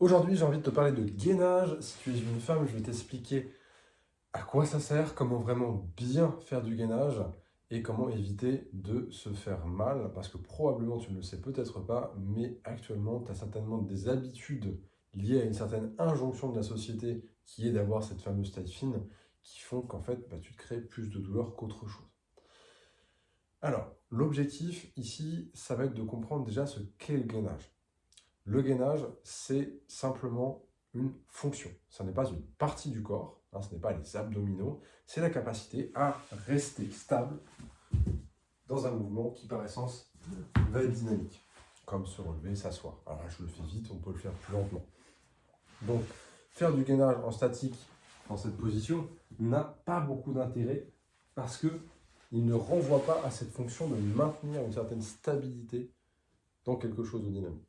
Aujourd'hui, j'ai envie de te parler de gainage. Si tu es une femme, je vais t'expliquer à quoi ça sert, comment vraiment bien faire du gainage et comment éviter de se faire mal. Parce que probablement, tu ne le sais peut-être pas, mais actuellement, tu as certainement des habitudes liées à une certaine injonction de la société qui est d'avoir cette fameuse taille fine qui font qu'en fait, tu te crées plus de douleur qu'autre chose. Alors, l'objectif ici, ça va être de comprendre déjà ce qu'est le gainage. Le gainage, c'est simplement une fonction. Ce n'est pas une partie du corps, ce n'est pas les abdominaux, c'est la capacité à rester stable dans un mouvement qui, par essence, va être dynamique, comme se relever, s'asseoir. Alors là, je le fais vite, on peut le faire plus lentement. Donc, faire du gainage en statique, dans cette position, n'a pas beaucoup d'intérêt parce qu'il ne renvoie pas à cette fonction de maintenir une certaine stabilité dans quelque chose de dynamique.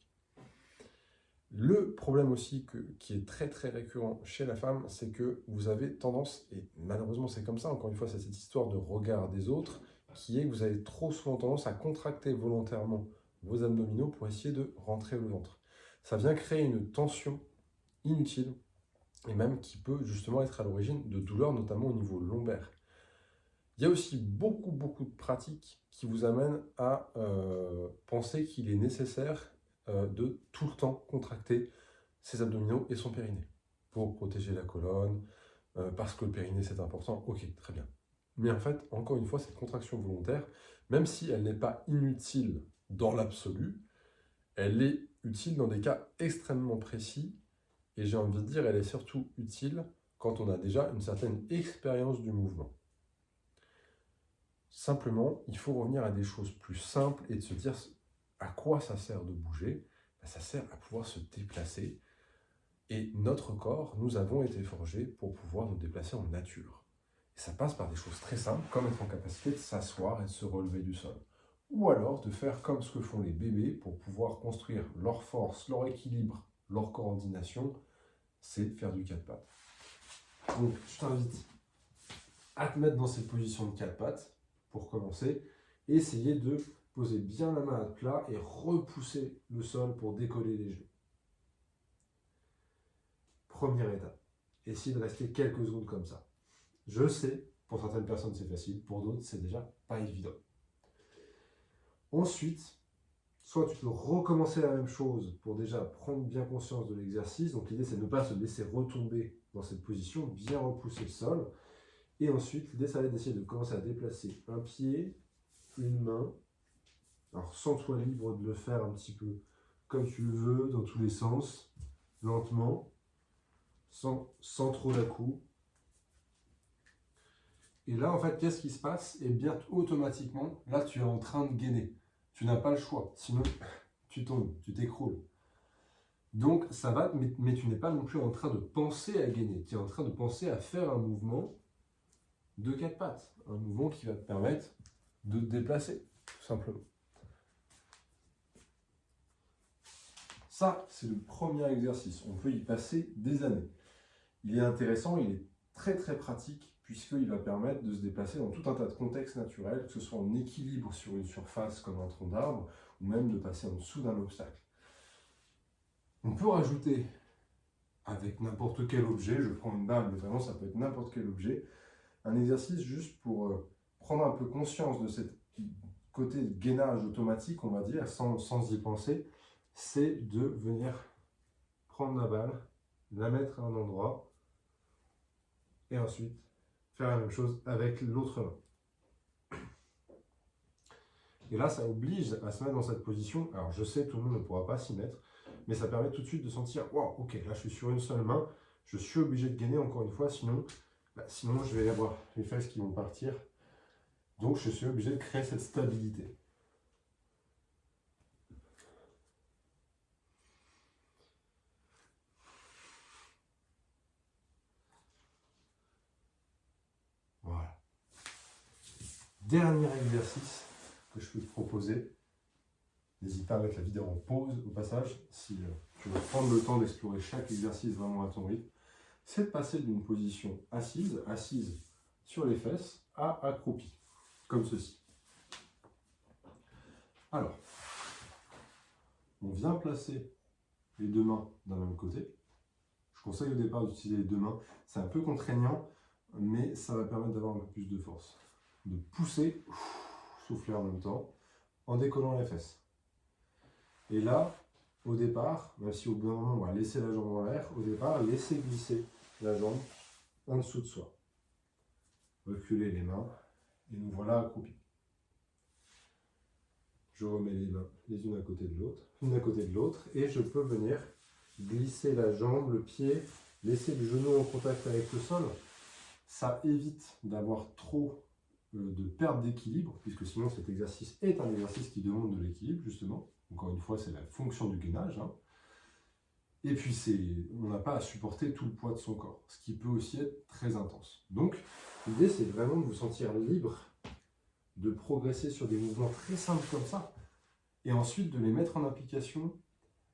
Le problème aussi qui est très très récurrent chez la femme, c'est que vous avez tendance, et malheureusement c'est comme ça, encore une fois c'est cette histoire de regard des autres, qui est que vous avez trop souvent tendance à contracter volontairement vos abdominaux pour essayer de rentrer le ventre. Ça vient créer une tension inutile, et même qui peut justement être à l'origine de douleurs, notamment au niveau lombaire. Il y a aussi beaucoup de pratiques qui vous amènent à penser qu'il est nécessaire de tout le temps contracter ses abdominaux et son périnée pour protéger la colonne, parce que le périnée c'est important, ok, très bien. Mais en fait, encore une fois, cette contraction volontaire, même si elle n'est pas inutile dans l'absolu, elle est utile dans des cas extrêmement précis, et j'ai envie de dire, elle est surtout utile quand on a déjà une certaine expérience du mouvement. Simplement, il faut revenir à des choses plus simples et de se dire à quoi ça sert de bouger. Ça sert à pouvoir se déplacer. Et notre corps, nous avons été forgés pour pouvoir nous déplacer en nature. Et ça passe par des choses très simples, comme être en capacité de s'asseoir et de se relever du sol. Ou alors de faire comme ce que font les bébés pour pouvoir construire leur force, leur équilibre, leur coordination, c'est faire du 4 pattes. Donc, je t'invite à te mettre dans cette position de 4 pattes pour commencer. Essayez de poser bien la main à plat et repousser le sol pour décoller les genoux. Première étape, essayez de rester quelques secondes comme ça. Je sais, pour certaines personnes c'est facile, pour d'autres c'est déjà pas évident. Ensuite, soit tu peux recommencer la même chose pour déjà prendre bien conscience de l'exercice. Donc l'idée c'est de ne pas se laisser retomber dans cette position, bien repousser le sol. Et ensuite, l'idée ça va être d'essayer de commencer à déplacer un pied, une main. Alors sens-toi libre de le faire un petit peu comme tu le veux, dans tous les sens, lentement, sans trop d'à-coups. Et là, en fait, qu'est-ce qui se passe? Et bien, automatiquement, là, tu es en train de gainer. Tu n'as pas le choix, sinon tu tombes, tu t'écroules. Donc, ça va, mais tu n'es pas non plus en train de penser à gainer. Tu es en train de penser à faire un mouvement de 4 pattes. Un mouvement qui va te permettre de te déplacer, tout simplement. Ça, c'est le premier exercice. On peut y passer des années. Il est intéressant, il est très pratique, puisqu'il va permettre de se déplacer dans tout un tas de contextes naturels, que ce soit en équilibre sur une surface comme un tronc d'arbre, ou même de passer en dessous d'un obstacle. On peut rajouter avec n'importe quel objet, je prends une balle, mais vraiment ça peut être n'importe quel objet, un exercice juste pour prendre un peu conscience de ce côté de gainage automatique, on va dire, sans y penser, c'est de venir prendre la balle, la mettre à un endroit, et ensuite faire la même chose avec l'autre main. Et là, ça oblige à se mettre dans cette position. Alors, je sais, tout le monde ne pourra pas s'y mettre, mais ça permet tout de suite de sentir, wow, ok, là, je suis sur une seule main, je suis obligé de gainer encore une fois, sinon je vais avoir les fesses qui vont partir. Donc, je suis obligé de créer cette stabilité. Voilà. Dernier exercice que je peux te proposer. N'hésite pas à mettre la vidéo en pause au passage, si tu veux prendre le temps d'explorer chaque exercice vraiment à ton rythme. C'est de passer d'une position assise sur les fesses, à accroupie, comme ceci. Alors, on vient placer les deux mains d'un même côté. Je conseille au départ d'utiliser les deux mains. C'est un peu contraignant, mais ça va permettre d'avoir un peu plus de force. De pousser, souffler en même temps, en décollant les fesses. Et là, au départ, même si au bout d'un moment on va laisser la jambe en l'air, au départ, laissez glisser la jambe en dessous de soi. Reculez les mains et nous voilà accroupis. Je remets les mains les unes à côté de l'autre, et je peux venir glisser la jambe, le pied, laisser le genou en contact avec le sol. Ça évite d'avoir trop de perte d'équilibre, puisque sinon cet exercice est un exercice qui demande de l'équilibre, justement. Encore une fois, c'est la fonction du gainage. Et puis, on n'a pas à supporter tout le poids de son corps, ce qui peut aussi être très intense. Donc, l'idée, c'est vraiment de vous sentir libre, de progresser sur des mouvements très simples comme ça, et ensuite de les mettre en application,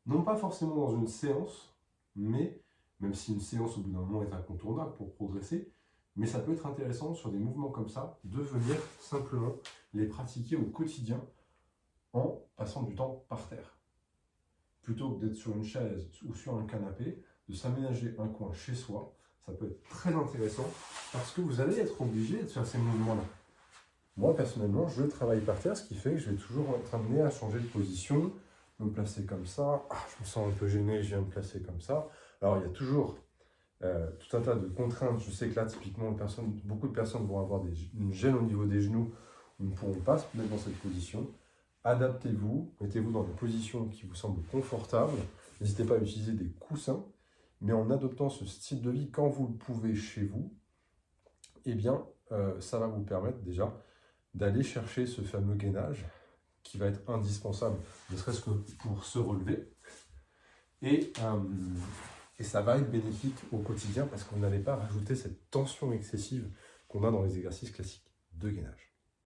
non pas forcément dans une séance, mais, même si une séance au bout d'un moment est incontournable pour progresser, mais ça peut être intéressant sur des mouvements comme ça, de venir simplement les pratiquer au quotidien en passant du temps par terre. Plutôt que d'être sur une chaise ou sur un canapé, de s'aménager un coin chez soi, ça peut être très intéressant parce que vous allez être obligé de faire ces mouvements-là. Moi, personnellement, je travaille par terre, ce qui fait que je vais toujours être amené à changer de position, me placer comme ça. Je me sens un peu gêné, je viens me placer comme ça. Alors, il y a toujours tout un tas de contraintes. Je sais que là, typiquement, beaucoup de personnes vont avoir une gêne au niveau des genoux ou ne pourront pas se mettre dans cette position. Adaptez-vous, mettez-vous dans des positions qui vous semblent confortables. N'hésitez pas à utiliser des coussins, mais en adoptant ce style de vie quand vous le pouvez chez vous, eh bien, ça va vous permettre déjà d'aller chercher ce fameux gainage qui va être indispensable, ne serait-ce que pour se relever. Et ça va être bénéfique au quotidien parce qu'on n'allait pas rajouter cette tension excessive qu'on a dans les exercices classiques de gainage.